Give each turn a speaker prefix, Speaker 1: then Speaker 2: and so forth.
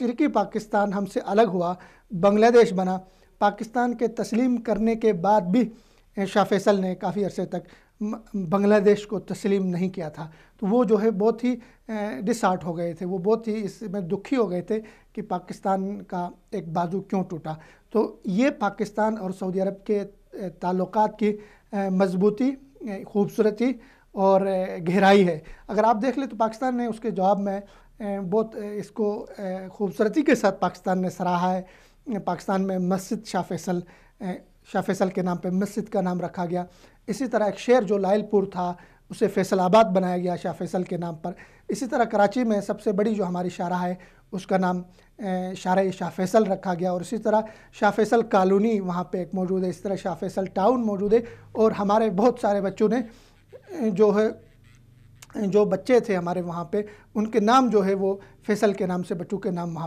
Speaker 1: मशरक़ी पाकिस्तान हमसे अलग हुआ, बांग्लादेश बना, पाकिस्तान के तस्लीम करने के बाद भी शाह फैसल ने काफ़ी अरसे तक बांग्लादेश को तस्लीम नहीं किया था। तो वो जो है बहुत ही डिसहार्ट हो गए थे, वो बहुत ही इसमें दुखी हो गए थे कि पाकिस्तान का एक बाजू क्यों टूटा। तो ये पाकिस्तान और सऊदी अरब के ताल्लुकात की मजबूती, खूबसूरती और गहराई है। अगर आप देख लें तो पाकिस्तान ने उसके जवाब में बहुत इसको खूबसूरती के साथ पाकिस्तान ने सराहा है। पाकिस्तान में मस्जिद शाह फैसल के नाम पे मस्जिद का नाम रखा गया। इसी तरह एक शहर जो लायलपुर था उसे फैसलाबाद बनाया गया शाह फैसल के नाम पर। इसी तरह कराची में सबसे बड़ी जो हमारी शाहराह है उसका नाम शाह फैसल रखा गया। और इसी तरह शाह फैसल कॉलोनी वहाँ पे एक मौजूद है, इस तरह शाह फैसल टाउन मौजूद है। और हमारे बहुत सारे बच्चों ने जो बच्चे थे हमारे वहाँ पे, उनके नाम जो है वो फैसल के नाम से बच्चों के नाम वहाँ